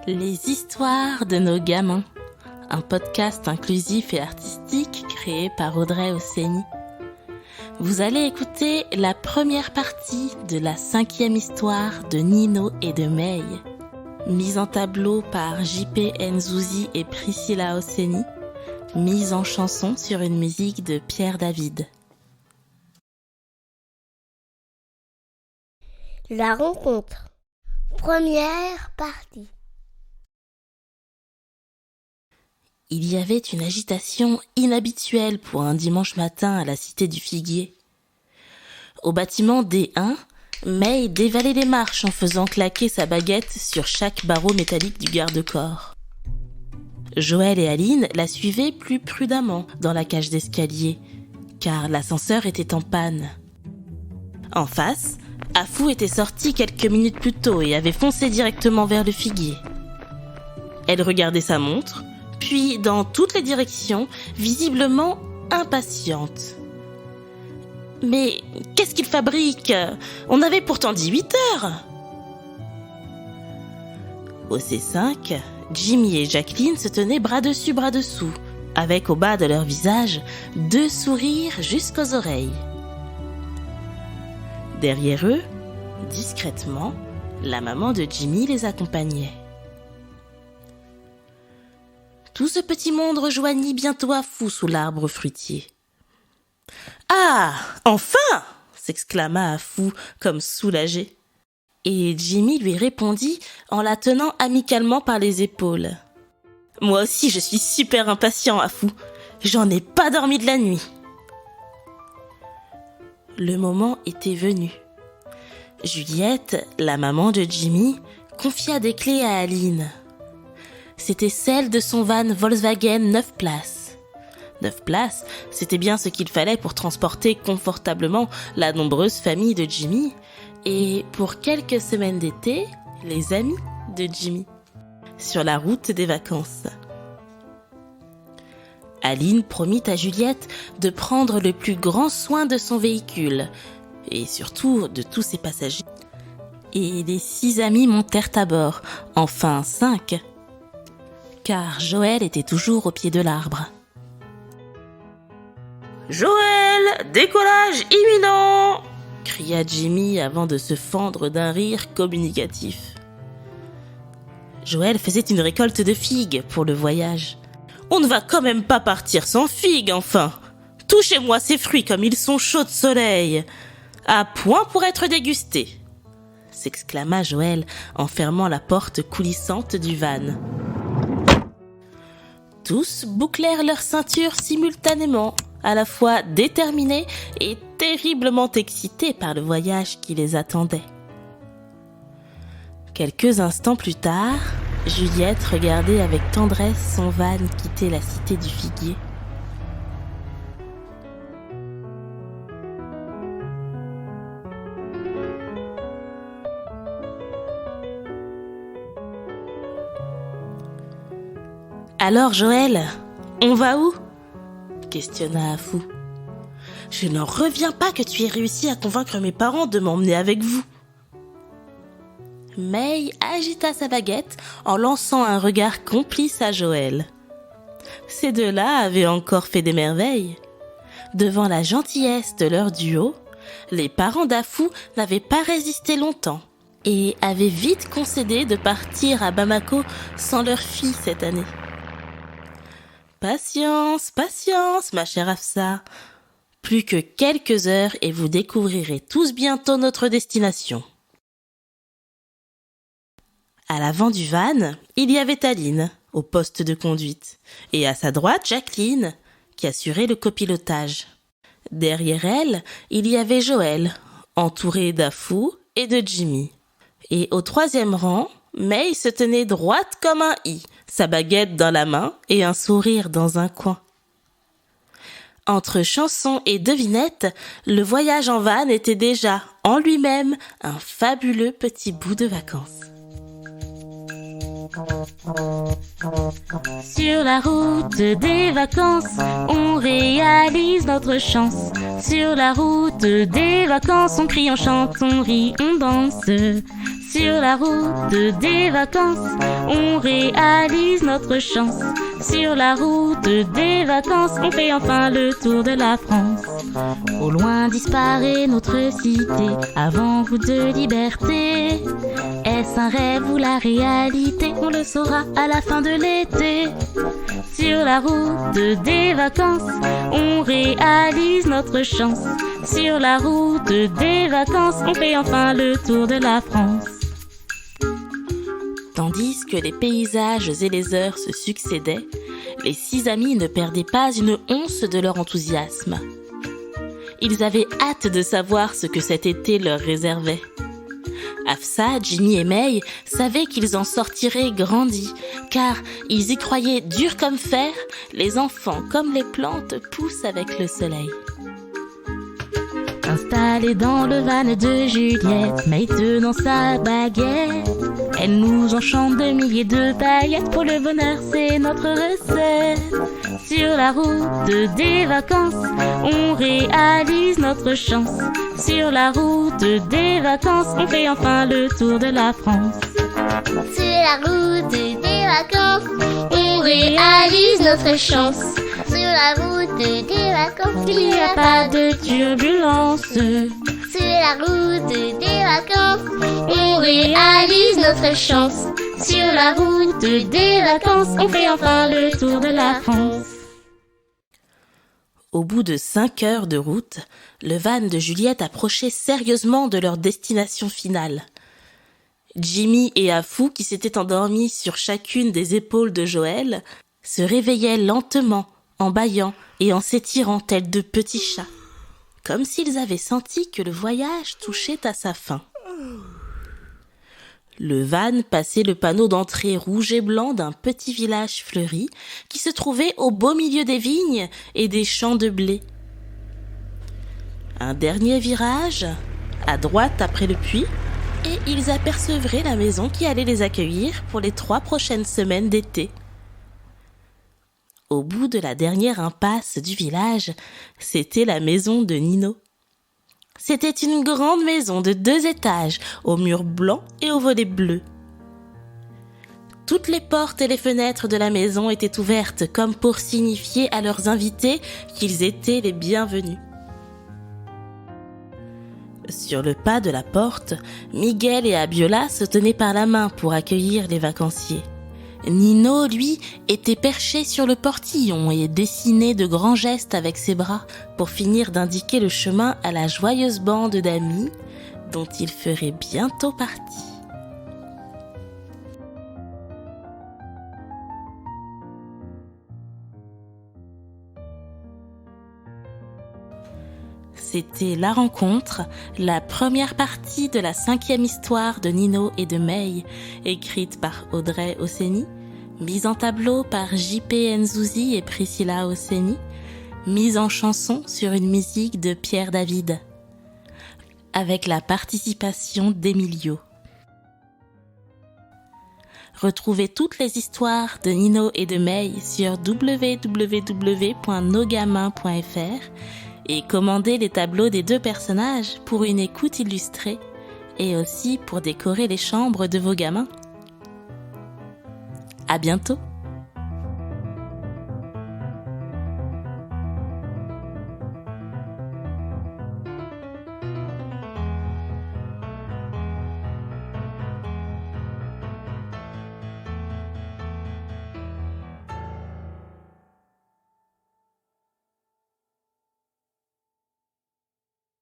Les histoires de nos gamins, un podcast inclusif et artistique créé par Audrey Ossény. Vous allez écouter la première partie de la 5e histoire de Nino et de May, mise en tableau par JP Nzouzi et Priscilla Ossény, mise en chanson sur une musique de Pierre David. La rencontre. Première partie. Il y avait une agitation inhabituelle pour un dimanche matin à la Cité du Figuier. Au bâtiment D1, May dévalait les marches en faisant claquer sa baguette sur chaque barreau métallique du garde-corps. Joël et Aline la suivaient plus prudemment dans la cage d'escalier, car l'ascenseur était en panne. En face, Afou était sortie quelques minutes plus tôt et avait foncé directement vers le Figuier. Elle regardait sa montre, puis dans toutes les directions, visiblement impatiente. Mais qu'est-ce qu'il fabrique ? On avait pourtant dit 8 heures. Au C5, Jimmy et Jacqueline se tenaient bras dessus, bras dessous, avec au bas de leur visage 2 sourires jusqu'aux oreilles. Derrière eux, discrètement, la maman de Jimmy les accompagnait. Tout ce petit monde rejoignit bientôt Afou sous l'arbre fruitier. « Ah, enfin !» s'exclama Afou comme soulagé. Et Jimmy lui répondit en la tenant amicalement par les épaules. « Moi aussi, je suis super impatient, Afou. J'en ai pas dormi de la nuit. » Le moment était venu. Juliette, la maman de Jimmy, confia des clés à Aline. C'était celle de son van Volkswagen 9 places. 9 places, c'était bien ce qu'il fallait pour transporter confortablement la nombreuse famille de Jimmy et, pour quelques semaines d'été, les amis de Jimmy, sur la route des vacances. Aline promit à Juliette de prendre le plus grand soin de son véhicule et surtout de tous ses passagers. Et les 6 amis montèrent à bord, enfin 5, car Joël était toujours au pied de l'arbre. « Joël, décollage imminent !» cria Jimmy avant de se fendre d'un rire communicatif. Joël faisait une récolte de figues pour le voyage. « On ne va quand même pas partir sans figues, enfin ! Touchez-moi ces fruits comme ils sont chauds de soleil, à point pour être dégustés !» s'exclama Joël en fermant la porte coulissante du van. Tous bouclèrent leur ceinture simultanément, à la fois déterminés et terriblement excités par le voyage qui les attendait. Quelques instants plus tard, Juliette regardait avec tendresse son van quitter la Cité du Figuier. « Alors Joël, on va où ?» questionna Afou. « Je n'en reviens pas que tu aies réussi à convaincre mes parents de m'emmener avec vous. » May agita sa baguette en lançant un regard complice à Joël. Ces deux-là avaient encore fait des merveilles. Devant la gentillesse de leur duo, les parents d'Afou n'avaient pas résisté longtemps et avaient vite concédé de partir à Bamako sans leur fille cette année. Patience, patience, ma chère Afsa. Plus que quelques heures et vous découvrirez tous bientôt notre destination. À l'avant du van, il y avait Aline, au poste de conduite, et à sa droite, Jacqueline, qui assurait le copilotage. Derrière elle, il y avait Joël, entouré d'Afou et de Jimmy. Et au 3e rang, May se tenait droite comme un i, sa baguette dans la main et un sourire dans un coin. Entre chansons et devinettes, le voyage en van était déjà, en lui-même, un fabuleux petit bout de vacances. Sur la route des vacances, on réalise notre chance. Sur la route des vacances, on crie, on chante, on rit, on danse. Sur la route des vacances, on réalise notre chance. Sur la route des vacances, on fait enfin le tour de la France. Au loin disparaît notre cité, avant vous de liberté. Est-ce un rêve ou la réalité? On le saura à la fin de l'été. Sur la route des vacances, on réalise notre chance. Sur la route des vacances, on fait enfin le tour de la France. Tandis que les paysages et les heures se succédaient, les 6 amis ne perdaient pas une once de leur enthousiasme. Ils avaient hâte de savoir ce que cet été leur réservait. Afsa, Jimmy et May savaient qu'ils en sortiraient grandis, car ils y croyaient dur comme fer, les enfants comme les plantes poussent avec le soleil. Installée dans le van de Juliette, May tenant sa baguette, elle nous enchante de milliers de paillettes. Pour le bonheur, c'est notre recette. Sur la route des vacances, on réalise notre chance. Sur la route des vacances, on fait enfin le tour de la France. Sur la route des vacances, on réalise notre chance. Sur la route des vacances, Il n'y a pas de turbulence. Sur la route des vacances, on réalise notre chance. Sur la route des vacances, on fait enfin le tour de la France. Au bout de 5 heures de route, le van de Juliette approchait sérieusement de leur destination finale. Jimmy et Afou, qui s'étaient endormis sur chacune des épaules de Joël, se réveillaient lentement, en bâillant et en s'étirant tels de petits chats, comme s'ils avaient senti que le voyage touchait à sa fin. Le van passait le panneau d'entrée rouge et blanc d'un petit village fleuri qui se trouvait au beau milieu des vignes et des champs de blé. Un dernier virage, à droite après le puits, et ils apercevraient la maison qui allait les accueillir pour les 3 prochaines semaines d'été. Au bout de la dernière impasse du village, c'était la maison de Nino. C'était une grande maison de 2 étages, aux murs blancs et aux volets bleus. Toutes les portes et les fenêtres de la maison étaient ouvertes comme pour signifier à leurs invités qu'ils étaient les bienvenus. Sur le pas de la porte, Miguel et Abiola se tenaient par la main pour accueillir les vacanciers. Nino, lui, était perché sur le portillon et dessinait de grands gestes avec ses bras pour finir d'indiquer le chemin à la joyeuse bande d'amis dont il ferait bientôt partie. C'était La Rencontre, la première partie de la 5e histoire de Nino et de May, écrite par Audrey Ossény, mise en tableau par J.P. Nzouzi et Priscilla Ossény, mise en chanson sur une musique de Pierre David, avec la participation d'Emilio. Retrouvez toutes les histoires de Nino et de May sur www.nogamins.fr et commandez les tableaux des 2 personnages pour une écoute illustrée et aussi pour décorer les chambres de vos gamins. À bientôt!